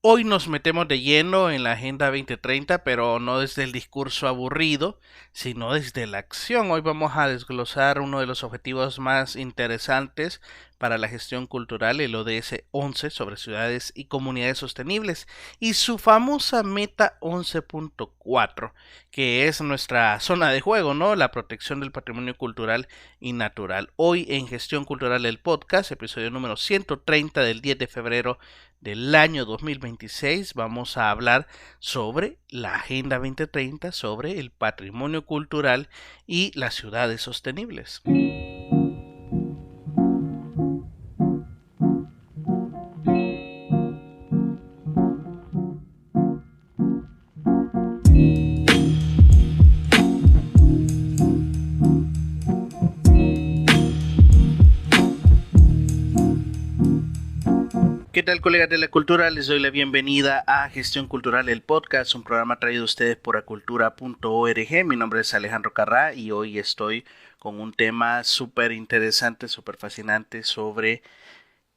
Hoy nos metemos de lleno en la Agenda 2030, pero no desde el discurso aburrido, sino desde la acción. Hoy vamos a desglosar uno de los objetivos más interesantes para la gestión cultural, el ODS 11 sobre ciudades y comunidades sostenibles, y su famosa meta 11.4, que es nuestra zona de juego, ¿no? La protección del patrimonio cultural y natural. Hoy en Gestión Cultural el podcast, episodio número 130 del 10 de febrero del año 2026, vamos a hablar sobre la Agenda 2030, sobre el patrimonio cultural y las ciudades sostenibles. ¿Qué tal, colegas de la cultura? Les doy la bienvenida a Gestión Cultural, el podcast, un programa traído a ustedes por acultura.org. Mi nombre es Alejandro Carrá y hoy estoy con un tema súper interesante, súper fascinante sobre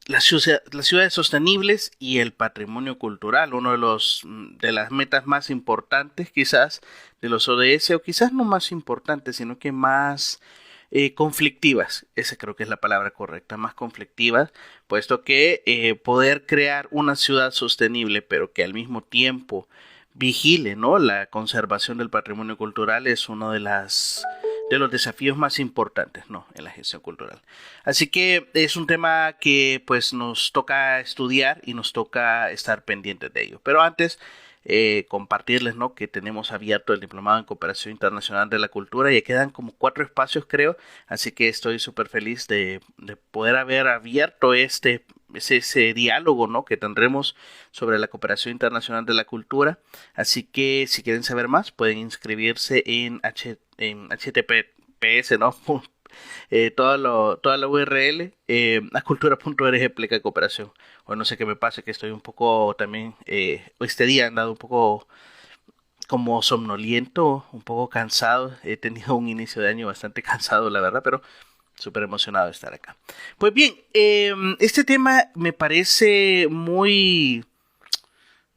las ciudades sostenibles y el patrimonio cultural, uno de las metas más importantes quizás de los ODS, o quizás no más importantes, sino que más conflictivas, esa creo que es la palabra correcta, más conflictivas, puesto que poder crear una ciudad sostenible, pero que al mismo tiempo vigile, ¿no?, la conservación del patrimonio cultural es uno de los desafíos más importantes, ¿no?, en la gestión cultural. Así que es un tema que pues nos toca estudiar y nos toca estar pendientes de ello. Pero antes compartirles, ¿no?, que tenemos abierto el Diplomado en Cooperación Internacional de la Cultura. Ya quedan como 4 espacios, creo, así que estoy súper feliz de poder haber abierto ese diálogo, ¿no?, que tendremos sobre la cooperación internacional de la cultura. Así que si quieren saber más pueden inscribirse en https, ¿no? Toda la URL a cultura.org pleca cooperación. O no sé qué me pasa, que estoy un poco también, este día he andado un poco como somnoliento, un poco cansado. He tenido un inicio de año bastante cansado, la verdad, pero súper emocionado de estar acá. Pues bien, este tema me parece muy...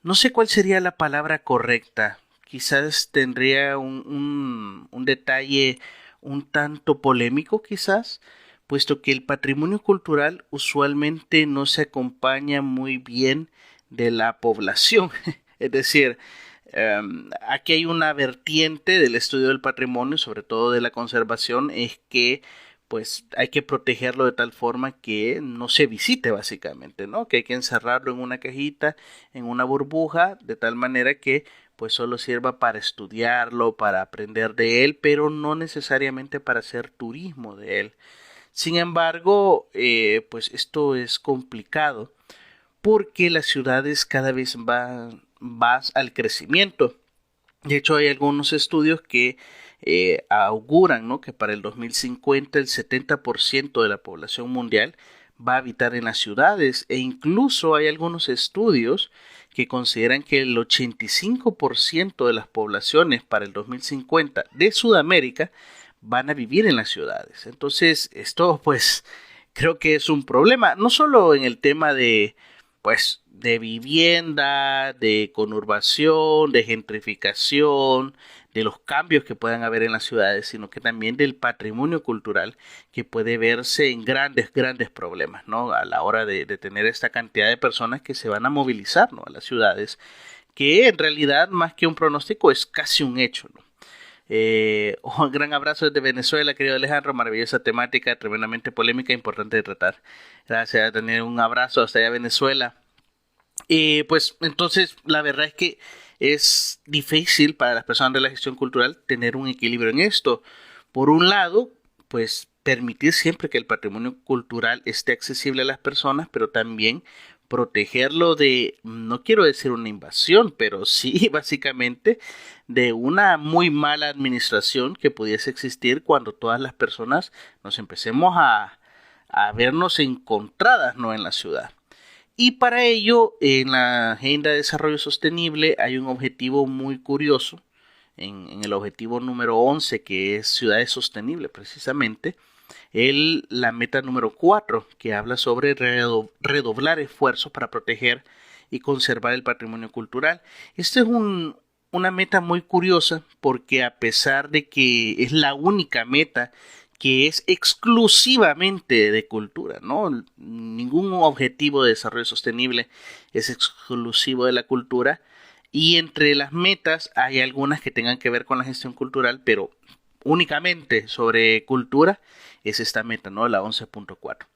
No sé cuál sería la palabra correcta. Quizás tendría un detalle un tanto polémico, quizás, puesto que el patrimonio cultural usualmente no se acompaña muy bien de la población. Es decir, aquí hay una vertiente del estudio del patrimonio, sobre todo de la conservación, es que pues hay que protegerlo de tal forma que no se visite básicamente, ¿no? Que hay que encerrarlo en una cajita, en una burbuja, de tal manera que pues solo sirva para estudiarlo, para aprender de él, pero no necesariamente para hacer turismo de él. Sin embargo, pues esto es complicado porque las ciudades cada vez van más al crecimiento. De hecho, hay algunos estudios que auguran, ¿no?, que para el 2050 el 70% de la población mundial va a habitar en las ciudades, e incluso hay algunos estudios que consideran que el 85% de las poblaciones para el 2050 de Sudamérica van a vivir en las ciudades. Entonces, esto pues creo que es un problema, no solo en el tema de pues de vivienda, de conurbación, de gentrificación, de los cambios que puedan haber en las ciudades, sino que también del patrimonio cultural que puede verse en grandes problemas, ¿no? A la hora de tener esta cantidad de personas que se van a movilizar, ¿no?, a las ciudades, que en realidad más que un pronóstico es casi un hecho, ¿no? Un gran abrazo desde Venezuela, querido Alejandro. Maravillosa temática, tremendamente polémica, importante de tratar. Gracias, tener un abrazo hasta allá Venezuela. Pues entonces la verdad es que es difícil para las personas de la gestión cultural tener un equilibrio en esto. Por un lado, pues permitir siempre que el patrimonio cultural esté accesible a las personas, pero también protegerlo de, no quiero decir una invasión, pero sí básicamente de una muy mala administración que pudiese existir cuando todas las personas nos empecemos a vernos encontradas, ¿no?, en la ciudad. Y para ello, en la Agenda de Desarrollo Sostenible hay un objetivo muy curioso, en el objetivo número 11, que es Ciudades Sostenibles, precisamente, la meta número 4, que habla sobre redoblar esfuerzos para proteger y conservar el patrimonio cultural. Esta es una meta muy curiosa porque a pesar de que es la única meta que es exclusivamente de cultura, ¿no? Ningún objetivo de desarrollo sostenible es exclusivo de la cultura, y entre las metas hay algunas que tengan que ver con la gestión cultural, pero únicamente sobre cultura es esta meta, ¿no? La 11.4.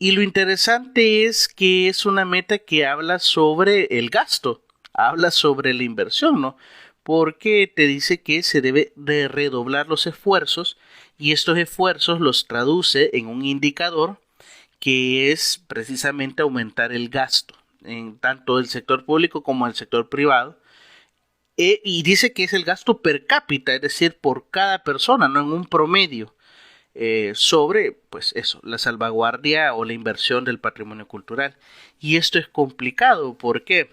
Y lo interesante es que es una meta que habla sobre el gasto, habla sobre la inversión, ¿no? Porque te dice que se debe de redoblar los esfuerzos, y estos esfuerzos los traduce en un indicador que es precisamente aumentar el gasto en tanto el sector público como el sector privado. Y dice que es el gasto per cápita, es decir, por cada persona, no en un promedio, sobre, pues eso, la salvaguardia o la inversión del patrimonio cultural. Y esto es complicado, ¿por qué?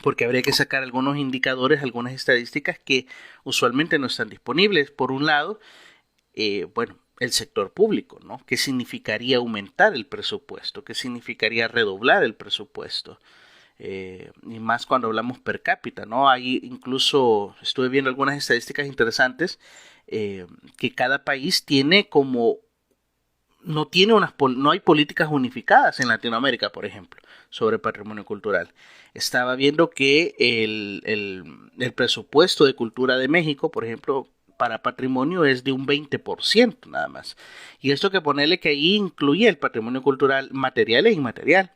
Porque habría que sacar algunos indicadores, algunas estadísticas que usualmente no están disponibles. Por un lado, bueno, el sector público, ¿no? ¿Qué significaría aumentar el presupuesto? ¿Qué significaría redoblar el presupuesto? Y más cuando hablamos per cápita, ¿no? Ahí incluso estuve viendo algunas estadísticas interesantes, que cada país tiene como no hay políticas unificadas en Latinoamérica, por ejemplo, sobre patrimonio cultural. Estaba viendo que el presupuesto de cultura de México, por ejemplo, para patrimonio es de un 20% nada más. Y esto que ponerle que ahí incluye el patrimonio cultural material e inmaterial.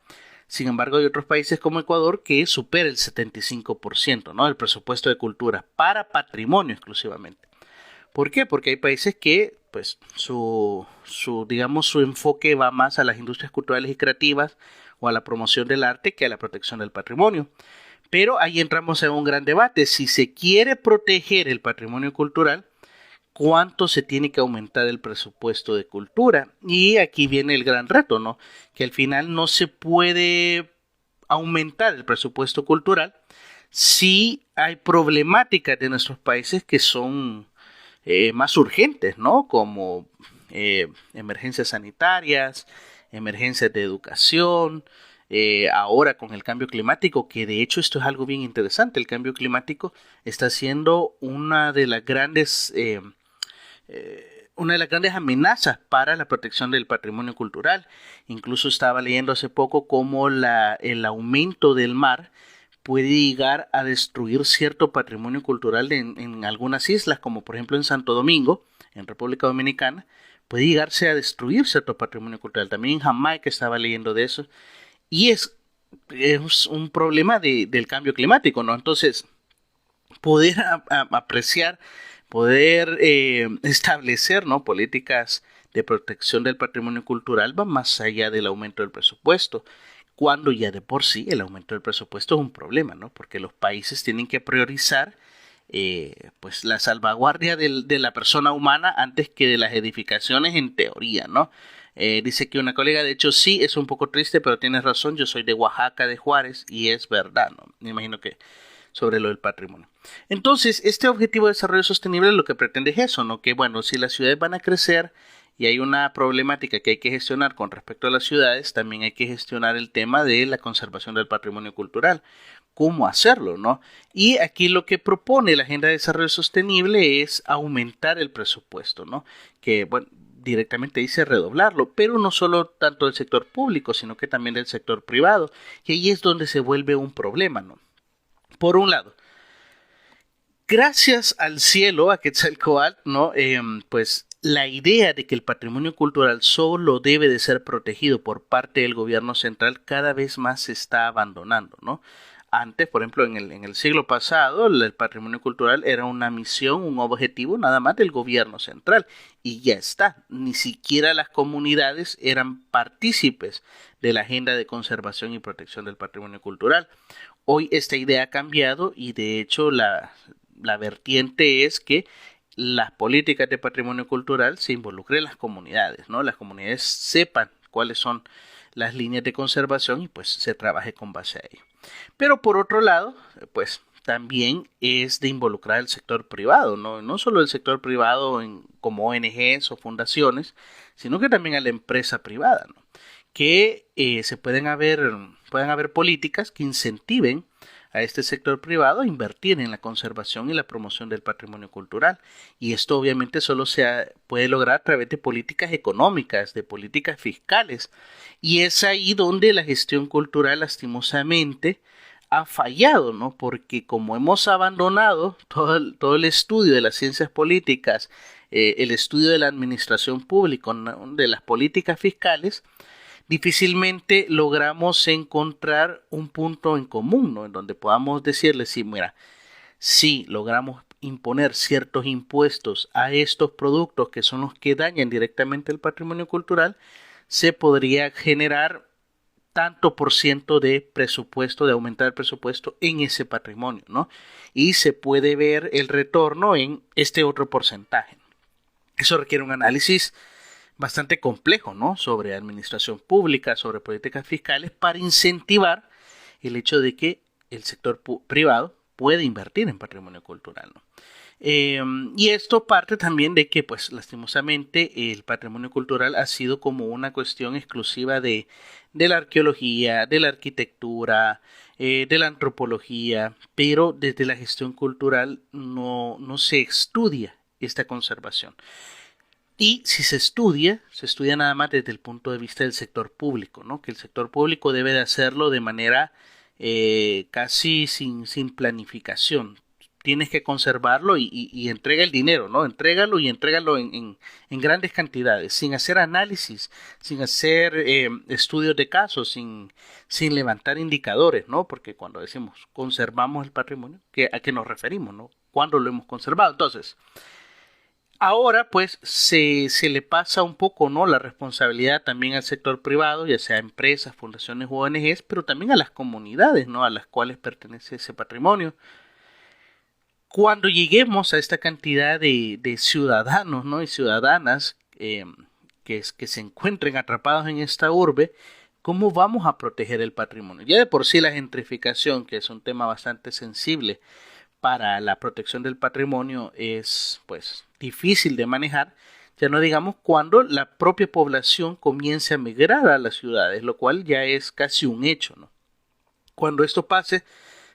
Sin embargo, hay otros países como Ecuador que supera el 75%, ¿no? El presupuesto de cultura para patrimonio exclusivamente. ¿Por qué? Porque hay países que, pues, digamos, su enfoque va más a las industrias culturales y creativas o a la promoción del arte que a la protección del patrimonio. Pero ahí entramos en un gran debate. Si se quiere proteger el patrimonio cultural, ¿cuánto se tiene que aumentar el presupuesto de cultura? Y aquí viene el gran reto, ¿no? Que al final no se puede aumentar el presupuesto cultural si hay problemáticas de nuestros países que son más urgentes, ¿no? Como emergencias sanitarias, emergencias de educación, ahora con el cambio climático, que de hecho esto es algo bien interesante. El cambio climático está siendo una de las grandes amenazas para la protección del patrimonio cultural. Incluso estaba leyendo hace poco cómo el aumento del mar puede llegar a destruir cierto patrimonio cultural en algunas islas, como por ejemplo en Santo Domingo, en República Dominicana, puede llegarse a destruir cierto patrimonio cultural. También en Jamaica estaba leyendo de eso, y es un problema del cambio climático, ¿no? Entonces, poder apreciar, poder establecer, ¿no?, políticas de protección del patrimonio cultural va más allá del aumento del presupuesto, cuando ya de por sí el aumento del presupuesto es un problema, ¿no? Porque los países tienen que priorizar pues la salvaguardia de la persona humana antes que de las edificaciones, en teoría, ¿no? Dice que una colega, de hecho sí, es un poco triste, pero tienes razón, yo soy de Oaxaca, de Juárez, y es verdad, ¿no? Me imagino que sobre lo del patrimonio. Entonces, este objetivo de desarrollo sostenible lo que pretende es eso, ¿no? Que bueno, si las ciudades van a crecer y hay una problemática que hay que gestionar con respecto a las ciudades, también hay que gestionar el tema de la conservación del patrimonio cultural. ¿Cómo hacerlo, no? Y aquí lo que propone la Agenda de Desarrollo Sostenible es aumentar el presupuesto, ¿no? Que, bueno, directamente dice redoblarlo, pero no solo tanto del sector público, sino que también del sector privado. Y ahí es donde se vuelve un problema, ¿no? Por un lado, gracias al cielo, a Quetzalcóatl, ¿no? Pues la idea de que el patrimonio cultural solo debe de ser protegido por parte del gobierno central cada vez más se está abandonando, ¿no? Antes, por ejemplo, en el siglo pasado, el patrimonio cultural era una misión, un objetivo nada más del gobierno central, y ya está. Ni siquiera las comunidades eran partícipes de la agenda de conservación y protección del patrimonio cultural. Hoy esta idea ha cambiado, y de hecho la vertiente es que las políticas de patrimonio cultural se involucren las comunidades, ¿no? Las comunidades sepan cuáles son las líneas de conservación y pues se trabaje con base a ello. Pero por otro lado, pues también es de involucrar el sector privado, no solo el sector privado como ONGs o fundaciones, sino que también a la empresa privada, ¿no? Que se pueden haber puedan haber políticas que incentiven a este sector privado a invertir en la conservación y la promoción del patrimonio cultural. Y esto obviamente solo se puede lograr a través de políticas económicas, de políticas fiscales. Y es ahí donde la gestión cultural lastimosamente ha fallado, ¿no? Porque como hemos abandonado todo el estudio de las ciencias políticas, el estudio de la administración pública, ¿no?, de las políticas fiscales, difícilmente logramos encontrar un punto en común, ¿no?, en donde podamos decirle, sí, mira, si logramos imponer ciertos impuestos a estos productos que son los que dañan directamente el patrimonio cultural, se podría generar tanto por ciento de presupuesto, de aumentar el presupuesto en ese patrimonio, ¿no? Y se puede ver el retorno en este otro porcentaje. Eso requiere un análisis bastante complejo, ¿no?, sobre administración pública, sobre políticas fiscales, para incentivar el hecho de que el sector privado puede invertir en patrimonio cultural, ¿no? Y esto parte también de que, pues, lastimosamente, el patrimonio cultural ha sido como una cuestión exclusiva de la arqueología, de la arquitectura, de la antropología, pero desde la gestión cultural no se estudia esta conservación. Y si se estudia nada más desde el punto de vista del sector público, ¿no? Que el sector público debe de hacerlo de manera casi sin planificación. Tienes que conservarlo y entrega el dinero, ¿no? Entrégalo y entrégalo en grandes cantidades, sin hacer análisis, sin hacer estudios de casos, sin levantar indicadores, ¿no? Porque cuando decimos conservamos el patrimonio, ¿a qué nos referimos, no? ¿Cuándo lo hemos conservado? Entonces, ahora pues se le pasa un poco, ¿no?, la responsabilidad también al sector privado, ya sea empresas, fundaciones o ONGs, pero también a las comunidades, ¿no?, a las cuales pertenece ese patrimonio. Cuando lleguemos a esta cantidad de ciudadanos, ¿no?, y ciudadanas que se encuentren atrapados en esta urbe, ¿cómo vamos a proteger el patrimonio? Ya de por sí la gentrificación, que es un tema bastante sensible para la protección del patrimonio, es pues difícil de manejar, ya no digamos cuando la propia población comience a migrar a las ciudades, lo cual ya es casi un hecho, ¿no? Cuando esto pase,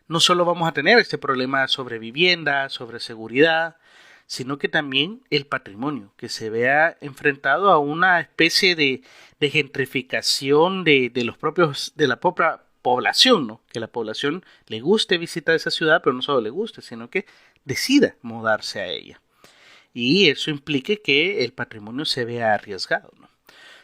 no solo vamos a tener este problema sobre vivienda, sobre seguridad, sino que también el patrimonio, que se vea enfrentado a una especie de gentrificación de la propia población, ¿no? Que la población le guste visitar esa ciudad, pero no solo le guste, sino que decida mudarse a ella. Y eso implique que el patrimonio se vea arriesgado, ¿no?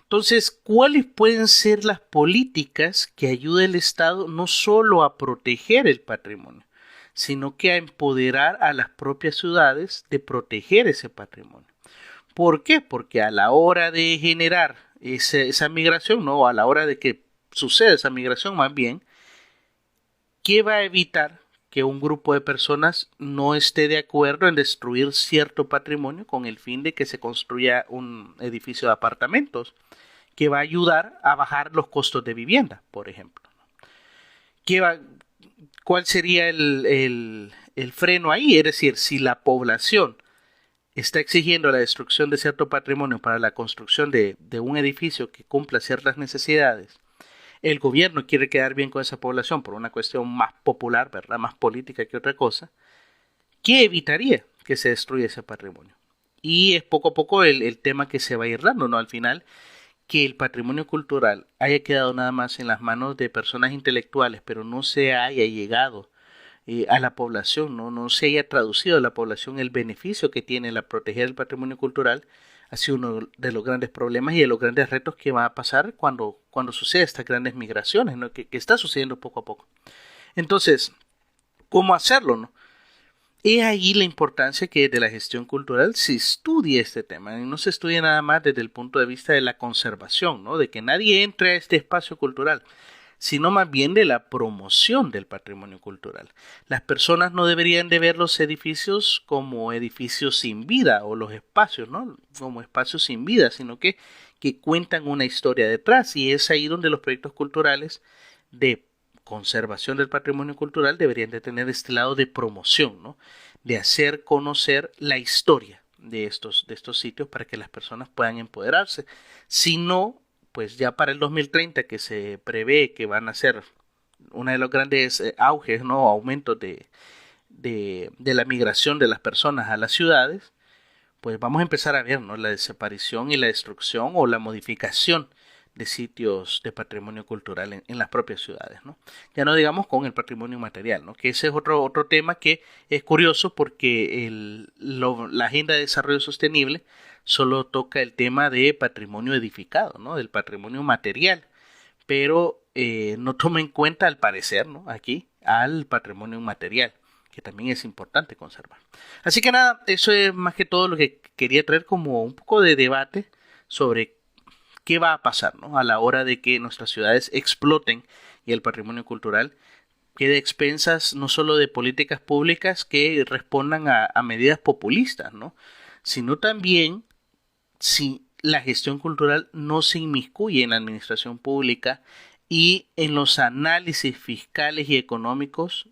Entonces, ¿cuáles pueden ser las políticas que ayude el Estado no solo a proteger el patrimonio, sino que a empoderar a las propias ciudades de proteger ese patrimonio? ¿Por qué? Porque a la hora de generar esa migración, ¿no?, a la hora de que suceda esa migración más bien, ¿qué va a evitar que un grupo de personas no esté de acuerdo en destruir cierto patrimonio con el fin de que se construya un edificio de apartamentos que va a ayudar a bajar los costos de vivienda, por ejemplo? ¿Cuál sería el freno ahí? Es decir, si la población está exigiendo la destrucción de cierto patrimonio para la construcción de un edificio que cumpla ciertas necesidades, el gobierno quiere quedar bien con esa población por una cuestión más popular, ¿verdad?, más política que otra cosa, ¿qué evitaría que se destruya ese patrimonio? Y es poco a poco el tema que se va a ir dando, ¿no? Al final, que el patrimonio cultural haya quedado nada más en las manos de personas intelectuales, pero no se haya llegado a la población, no se haya traducido a la población el beneficio que tiene la proteger el patrimonio cultural, ha sido uno de los grandes problemas y de los grandes retos que va a pasar cuando suceden estas grandes migraciones, ¿no?, que está sucediendo poco a poco. Entonces, ¿cómo hacerlo, no? He ahí la importancia que de la gestión cultural se estudie este tema, y no se estudie nada más desde el punto de vista de la conservación, ¿no?, de que nadie entre a este espacio cultural, sino más bien de la promoción del patrimonio cultural. Las personas no deberían de ver los edificios como edificios sin vida, o los espacios, ¿no?, como espacios sin vida, sino que cuentan una historia detrás, y es ahí donde los proyectos culturales de conservación del patrimonio cultural deberían de tener este lado de promoción, ¿no?, de hacer conocer la historia de estos sitios para que las personas puedan empoderarse. Si no, pues ya para el 2030, que se prevé que van a ser uno de los grandes auges, ¿no? Aumentos de la migración de las personas a las ciudades, pues vamos a empezar a ver, ¿no? La desaparición y la destrucción o la modificación de sitios de patrimonio cultural en las propias ciudades, ¿no? Ya no digamos con el patrimonio material, ¿no? Que ese es otro tema que es curioso porque la Agenda de Desarrollo Sostenible solo toca el tema de patrimonio edificado, ¿no? Del patrimonio material, pero no toma en cuenta, al parecer, ¿no? Aquí, al patrimonio inmaterial, que también es importante conservar. Así que nada, eso es más que todo lo que quería traer como un poco de debate sobre qué va a pasar, ¿no? A la hora de que nuestras ciudades exploten y el patrimonio cultural quede a expensas no solo de políticas públicas que respondan a medidas populistas, ¿no? Sino también si la gestión cultural no se inmiscuye en la administración pública y en los análisis fiscales y económicos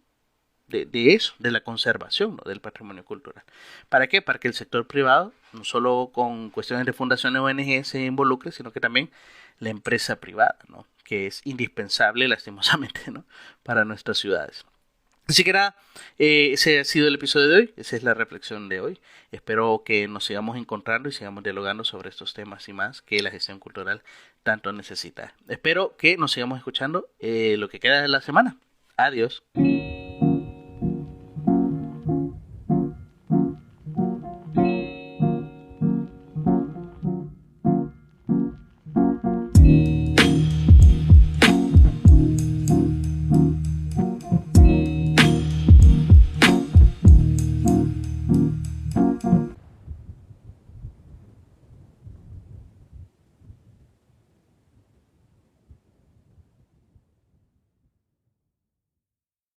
de eso, de la conservación, ¿no? Del patrimonio cultural. ¿Para qué? Para que el sector privado, no solo con cuestiones de fundaciones ONG se involucre, sino que también la empresa privada, ¿no? Que es indispensable, lastimosamente, ¿no? Para nuestras ciudades. Así que nada, ese ha sido el episodio de hoy, esa es la reflexión de hoy. Espero que nos sigamos encontrando y sigamos dialogando sobre estos temas y más que la gestión cultural tanto necesita. Espero que nos sigamos escuchando lo que queda de la semana. Adiós.